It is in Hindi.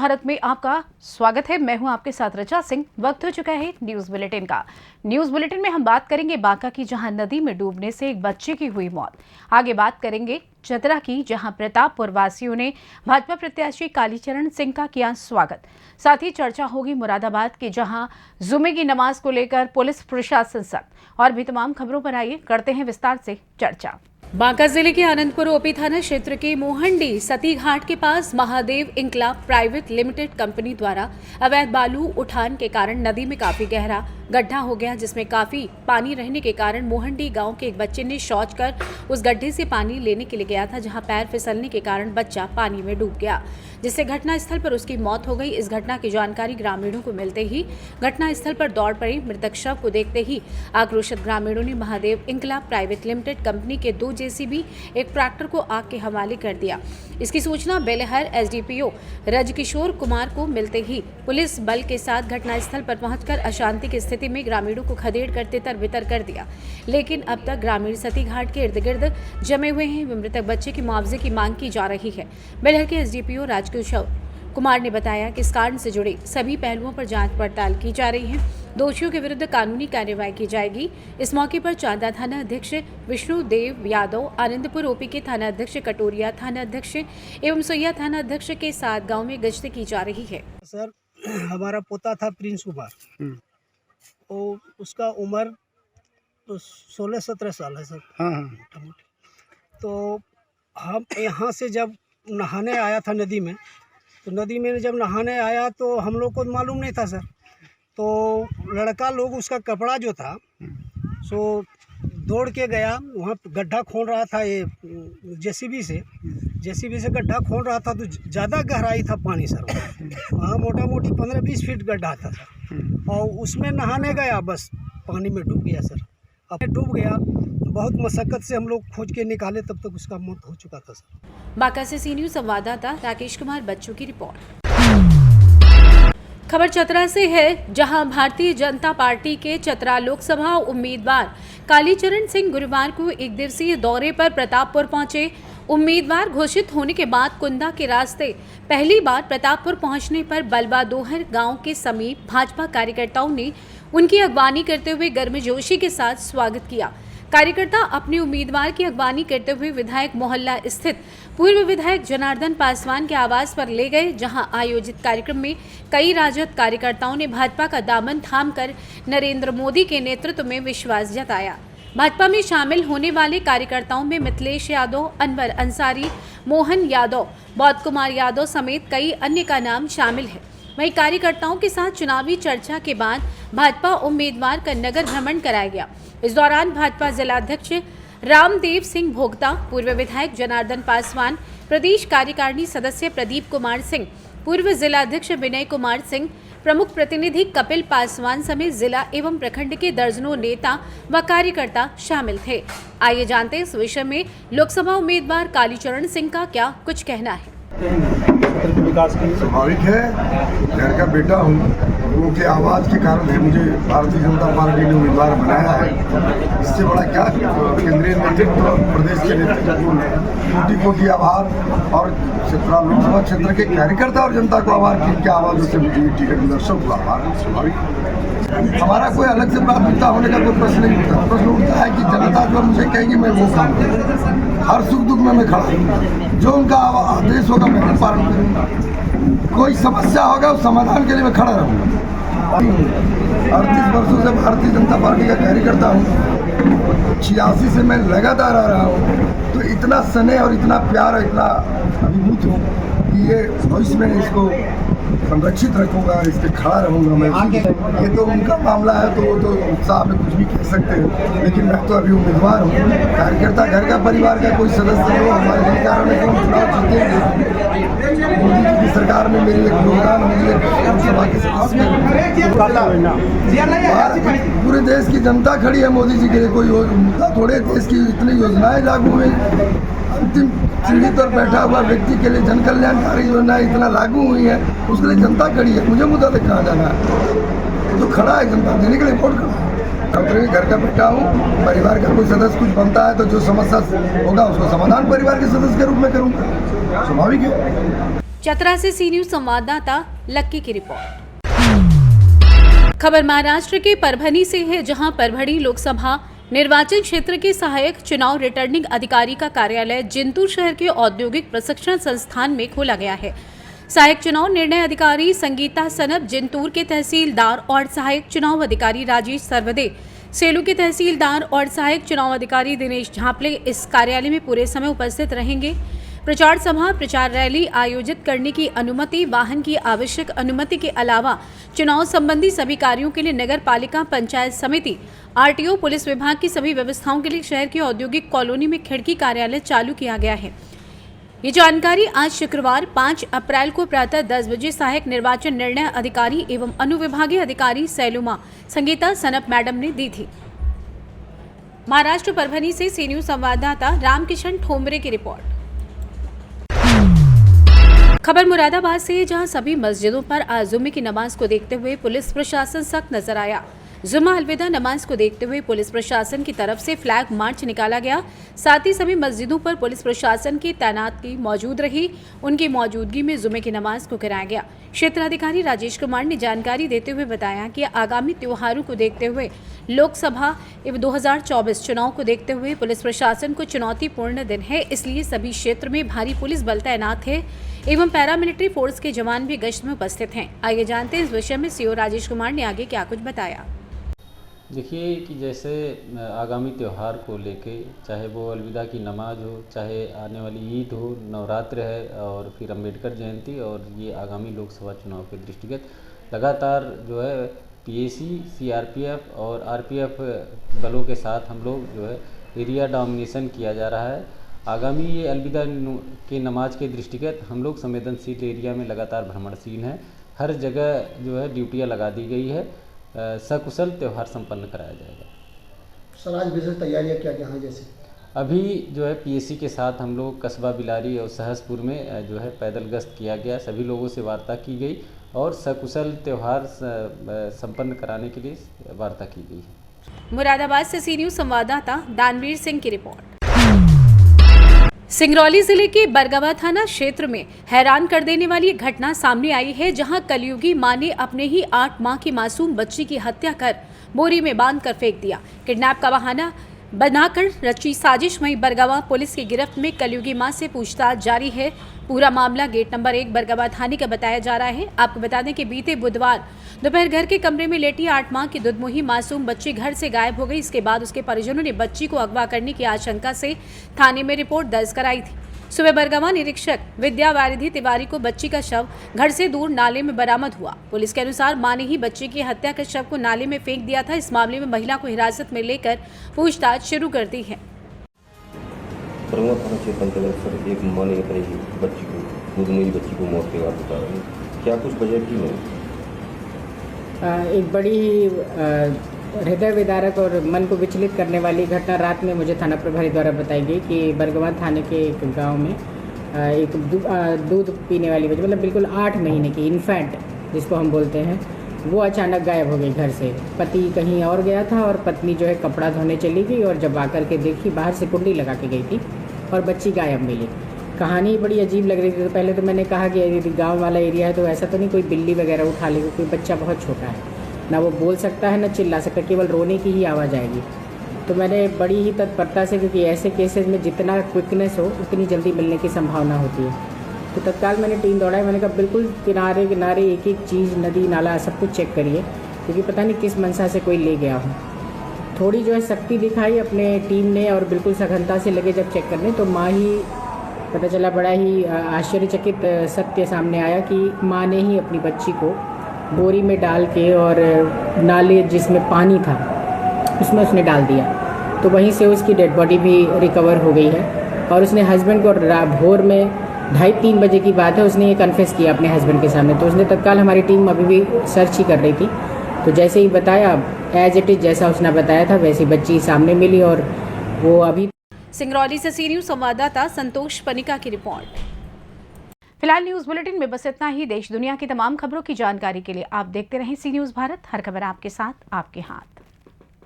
भारत में आपका स्वागत है। मैं हूं आपके साथ रचा सिंह। वक्त हो चुका है न्यूज बुलेटिन का। न्यूज बुलेटिन में हम बात करेंगे बांका की, जहां नदी में डूबने से एक बच्चे की हुई मौत। आगे बात करेंगे चतरा की, जहां प्रतापपुर वासियों ने भाजपा प्रत्याशी कालीचरण सिंह का किया स्वागत। साथ ही चर्चा होगी मुरादाबाद की, जहां जुमे की नमाज को लेकर पुलिस प्रशासन सख्त। और भी तमाम खबरों पर आइए करते हैं विस्तार से चर्चा। बांका जिले के आनंदपुर ओपी थाना क्षेत्र के मोहंडी सती घाट के पास महादेव इंकलाब प्राइवेट लिमिटेड कंपनी द्वारा अवैध बालू उठान के कारण नदी में काफी गहरा गड्ढा हो गया, जिसमें काफी पानी रहने के कारण मोहंडी गांव के एक बच्चे ने शौच कर उस गड्ढे से पानी लेने के लिए गया था, जहां पैर फिसलने के कारण बच्चा पानी में डूब गया, जिससे घटनास्थल पर उसकी मौत हो गई। इस घटना की जानकारी ग्रामीणों को मिलते ही घटनास्थल पर दौड़ पड़ी। मृतक शव को देखते ही आक्रोशित ग्रामीणों ने महादेव इंकलाब प्राइवेट लिमिटेड कंपनी के 2 जेसीबी एक ट्रैक्टर को आग के हवाले कर दिया। इसकी सूचना बेलहर एसडीपीओ रजकिशोर कुमार को मिलते ही पुलिस बल के साथ घटनास्थल पर पहुंचकर अशांति की स्थिति में ग्रामीणों को खदेड़ कर तितर बितर कर दिया। लेकिन अब तक ग्रामीण सती घाट के इर्द गिर्द जमे हुए हैं। मृतक बच्चे की मुआवजे की मांग की जा रही है। बेलहर के एसडीपीओ राजकिशोर कुमार ने बताया कि इस कांड से जुड़े सभी पहलुओं पर जांच पड़ताल की जा रही है। दोषियों के विरुद्ध कानूनी कार्यवाही की जाएगी। इस मौके पर चांदा थाना अध्यक्ष विष्णुदेव यादव, आनंदपुर ओपी के थाना अध्यक्ष, कटोरिया थाना अध्यक्ष एवं सोया थाना अध्यक्ष के साथ गांव में गश्त की जा रही है। सर, हमारा पोता था प्रिंस कुमार, तो उसका उम्र तो 16-17 साल है सर। हाँ। तो हम यहाँ से जब नहाने आया था नदी में, तो नदी में जब नहाने आया तो हम लोग को मालूम नहीं था सर। तो लड़का लोग उसका कपड़ा जो था सो दौड़ के गया, वहाँ गड्ढा खोद रहा था, ये जेसीबी से गड्ढा खोद रहा था। तो ज़्यादा गहराई था पानी सर, वहाँ मोटा मोटी 15-20 फीट गड्ढा था सर। और उसमें नहाने गया, बस पानी में डूब गया सर। अब डूब गया, बहुत मशक्कत से हम लोग खोज के निकाले, तब तक उसका मौत हो चुका था सर। बांका से सी न्यूज़ संवाददाता राकेश कुमार बच्चू की रिपोर्ट। खबर चतरा से है, जहां भारतीय जनता पार्टी के चतरा लोकसभा उम्मीदवार कालीचरण सिंह गुरुवार को एक दिवसीय दौरे पर प्रतापपुर पहुंचे। उम्मीदवार घोषित होने के बाद कुंदा के रास्ते पहली बार प्रतापपुर पहुंचने पर बलवा दोहर गांव के समीप भाजपा कार्यकर्ताओं ने उनकी अगवानी करते हुए गर्मजोशी के साथ स्वागत किया। कार्यकर्ता अपने उम्मीदवार की अगवानी करते हुए विधायक मोहल्ला स्थित पूर्व विधायक जनार्दन पासवान के आवास पर ले गए, जहां आयोजित कार्यक्रम में कई राजद कार्यकर्ताओं ने भाजपा का दामन थामकर नरेंद्र मोदी के नेतृत्व में विश्वास जताया। भाजपा में शामिल होने वाले कार्यकर्ताओं में मिथिलेश यादव, अनवर अंसारी, मोहन यादव, बौद्ध कुमार यादव समेत कई अन्य का नाम शामिल है। वहीं कार्यकर्ताओं के साथ चुनावी चर्चा के बाद भाजपा उम्मीदवार का नगर भ्रमण कराया गया। इस दौरान भाजपा जिलाध्यक्ष रामदेव सिंह भोगता, पूर्व विधायक जनार्दन पासवान, प्रदेश कार्यकारिणी सदस्य प्रदीप कुमार सिंह, पूर्व जिलाध्यक्ष विनय कुमार सिंह, प्रमुख प्रतिनिधि कपिल पासवान समेत जिला एवं प्रखंड के दर्जनों नेता व कार्यकर्ता शामिल थे। आइए जानते हैं इस विषय में लोकसभा उम्मीदवार कालीचरण सिंह का क्या कुछ कहना है। विकास के स्वाभाविक है, घर का बेटा हूँ, लोगों के आवाज़ के कारण है मुझे भारतीय जनता पार्टी ने उम्मीदवार बनाया है। इससे बड़ा क्या केंद्रीय नेतृत्व, प्रदेश के नेतृत्व कोटि कोटि आभार, और चतरा लोकसभा क्षेत्र के कार्यकर्ता और जनता को आभार कि इनके आवाज़ों से मुझे टिकट मिला, सबको आभार। स्वाभाविक हमारा कोई अलग से प्राथमिकता होने का कोई प्रश्न नहीं उठता। प्रश्न उठता है कि जनता जो मुझे कहेगी मैं वो काम करूँ, हर सुख दुख में मैं खड़ा हूँ, जो उनका आदेश होगा मैं पालन करूँगा, कोई समस्या होगा उस समाधान के लिए मैं खड़ा रहूँगा। 38 वर्षों से भारतीय जनता पार्टी का कार्यकर्ता हूँ, 86 से मैं लगातार आ रहा हूँ। तो इतना स्नेह और इतना प्यार, इतना अभिभूत हूँ कि ये भविष्य में इसको संरक्षित रखूँगा, इस पर खड़ा रहूँगा मैं। ये तो उनका मामला है, तो वो तो उत्साह में कुछ भी कह सकते हैं, लेकिन मैं तो अभी उम्मीदवार हूँ, कार्यकर्ता घर का परिवार का कोई सदस्य हो, हमारे अधिकार में हम चुनाव जीतेंगे। मोदी जी की सरकार में मेरी एक योगदान होगी, लोकसभा के सदस्य पूरे देश की जनता खड़ी है मोदी जी के लिए। कोई मुद्दा थोड़े, देश की इतनी योजनाएं लागू हुई, अंतिम सीढ़ी पर बैठा हुआ व्यक्ति के लिए जन कल्याणकारी योजनाएं इतना लागू हुई है, उसके लिए जनता खड़ी है। मुझे मुद्दा तक कहाँ जाना है, तो खड़ा है जनता देने के लिए, वोट खड़ा है। अपने घर का बेटा हूँ, परिवार का कोई सदस्य कुछ बनता है तो जो समस्या होगा उसको समाधान परिवार के सदस्य के रूप में करूँगा, स्वाभाविक है। चतरा से सी न्यूज संवाददाता लक्की की रिपोर्ट। खबर महाराष्ट्र के परभणी से है, जहां परभणी लोकसभा निर्वाचन क्षेत्र के सहायक चुनाव रिटर्निंग अधिकारी का कार्यालय जिंतूर शहर के औद्योगिक प्रशिक्षण संस्थान में खोला गया है। सहायक चुनाव निर्णय अधिकारी संगीता सनप जिंतूर के तहसीलदार और सहायक चुनाव अधिकारी राजेश सर्वदे सेलू के तहसीलदार और सहायक चुनाव अधिकारी दिनेश झापले इस कार्यालय में पूरे समय उपस्थित रहेंगे। प्रचार सभा, प्रचार रैली आयोजित करने की अनुमति, वाहन की आवश्यक अनुमति के अलावा चुनाव संबंधी सभी कार्यों के लिए नगर पालिका, पंचायत समिति, आरटीओ, पुलिस विभाग की सभी व्यवस्थाओं के लिए शहर की औद्योगिक कॉलोनी में खिड़की कार्यालय चालू किया गया है। ये जानकारी आज शुक्रवार 5 अप्रैल को प्रातः 10 बजे सहायक निर्वाचन निर्णय अधिकारी एवं अनुविभागीय अधिकारी सैलुमा संगीता सनप मैडम ने दी थी। महाराष्ट्र परभणी से सी न्यूज संवाददाता रामकिशन ठोंबरे की रिपोर्ट। खबर मुरादाबाद से है, जहां सभी मस्जिदों पर आज जुम्मे की नमाज को देखते हुए पुलिस प्रशासन सख्त नजर आया। जुम्मा अलविदा नमाज को देखते हुए पुलिस प्रशासन की तरफ से फ्लैग मार्च निकाला गया। साथ ही सभी मस्जिदों पर पुलिस प्रशासन की तैनाती मौजूद रही। उनकी मौजूदगी में जुम्मे की नमाज को कराया गया। क्षेत्राधिकारी राजेश कुमार ने जानकारी देते हुए बताया कि आगामी त्योहारों को देखते हुए लोकसभा एवं 2024 चुनाव को देखते हुए पुलिस प्रशासन को चुनौतीपूर्ण दिन है, इसलिए सभी क्षेत्र में भारी पुलिस बल तैनात है एवं पैरामिलिट्री फोर्स के जवान भी गश्त में उपस्थित हैं। आइए जानते हैं इस विषय में सीओ राजेश कुमार ने आगे क्या कुछ बताया। देखिए कि जैसे आगामी त्यौहार को लेके, चाहे वो अलविदा की नमाज हो, चाहे आने वाली ईद हो, नवरात्र है और फिर अम्बेडकर जयंती और ये आगामी लोकसभा चुनाव के दृष्टिगत लगातार जो है पीएसी, सीआरपीएफ और आरपीएफ बलों के साथ हम लोग जो है एरिया डोमिनेशन किया जा रहा है। आगामी ये अलविदा की नमाज के दृष्टिगत हम लोग संवेदनशील एरिया में लगातार भ्रमणशील हैं। हर जगह जो है ड्यूटियाँ लगा दी गई है। सकुशल त्यौहार संपन्न कराया जाएगा। सर आज विशेष तैयारियां क्या क्या हैं? जैसे अभी जो है पीएसी के साथ हम लोग कस्बा बिलारी और सहसपुर में जो है पैदल गश्त किया गया, सभी लोगों से वार्ता की गई और सकुशल त्यौहार संपन्न कराने के लिए वार्ता की गई है। मुरादाबाद से सी न्यूज संवाददाता दानवीर सिंह की रिपोर्ट। सिंगरौली जिले के बरगवा थाना क्षेत्र में हैरान कर देने वाली एक घटना सामने आई है, जहां कलयुगी मां ने अपने ही 8 माह की मासूम बच्ची की हत्या कर बोरी में बांधकर फेंक दिया। किडनैप का बहाना बनाकर रची साजिश में बरगवा पुलिस की गिरफ्त में कलयुगी मां से पूछताछ जारी है। पूरा मामला गेट नंबर 1 बरगवा थाने का बताया जा रहा है। आपको बता दें कि बीते बुधवार दोपहर घर के कमरे में लेटी 8 माह की दुधमुही मासूम बच्ची घर से गायब हो गई। इसके बाद उसके परिजनों ने बच्ची को अगवा करने की आशंका से थाने में रिपोर्ट दर्ज कराई थी। सुबह बरगवा निरीक्षक विद्या वारिधि तिवारी को बच्ची का शव घर से दूर नाले में बरामद हुआ। पुलिस के अनुसार मां ने ही बच्ची की हत्या कर शव को नाले में फेंक दिया था। इस मामले में महिला को हिरासत में लेकर पूछताछ शुरू कर दी है। बरगवा थाना क्षेत्र अंतर्गत सर एक मां ने अपनी बच्ची को दुधमुही बच्ची को मौत के बाद बता रही है, क्या कुछ वजह की नहीं? एक बड़ी हृदय विदारक और मन को विचलित करने वाली घटना रात में मुझे थाना प्रभारी द्वारा बताई गई कि बरगवा थाने के एक गांव में एक दूध पीने वाली बच्ची, मतलब बिल्कुल 8 महीने की इन्फेंट जिसको हम बोलते हैं, वो अचानक गायब हो गई घर से। पति कहीं और गया था और पत्नी जो है कपड़ा धोने चली गई और जब आकर के देखी बाहर से कुंडी लगा के गई थी और बच्ची गायब मिली। कहानी बड़ी अजीब लग रही थी। तो पहले तो मैंने कहा कि यदि गांव वाला एरिया है तो ऐसा तो नहीं कोई बिल्ली वगैरह उठा लेगी, कोई बच्चा बहुत छोटा है, ना वो बोल सकता है ना चिल्ला सकता, केवल रोने की ही आवाज़ आएगी। तो मैंने बड़ी ही तत्परता से, क्योंकि ऐसे केसेस में जितना क्विकनेस हो उतनी जल्दी मिलने की संभावना होती है, तो तत्काल मैंने टीम दौड़ाई। मैंने कहा बिल्कुल किनारे किनारे एक एक चीज़, नदी नाला सब कुछ चेक करिए, क्योंकि पता नहीं किस मंशा से कोई ले गया हो। थोड़ी जो है शक्ति दिखाई अपने टीम ने और बिल्कुल सघनता से लगे जब चेक करने, तो माँ ही पता चला, बड़ा ही आश्चर्यचकित सत्य सामने आया कि माँ ने ही अपनी बच्ची को बोरी में डाल के और नाले जिसमें पानी था उसमें उसने डाल दिया। तो वहीं से उसकी डेड बॉडी भी रिकवर हो गई है और उसने हस्बैंड को भोर में 2:30-3 बजे की बात है, उसने ये कन्फेस किया अपने हस्बैंड के सामने। तो उसने तत्काल, हमारी टीम अभी भी सर्च ही कर रही थी, तो जैसे ही बताया एज इट इज़ जैसा उसने बताया था वैसी बच्ची सामने मिली और वो अभी। सिंगरौली से सी न्यूज संवाददाता संतोष पनिका की रिपोर्ट। फिलहाल न्यूज बुलेटिन में बस इतना ही। देश दुनिया की तमाम खबरों की जानकारी के लिए आप देखते रहें सी न्यूज भारत। हर खबर आपके साथ, आपके हाथ।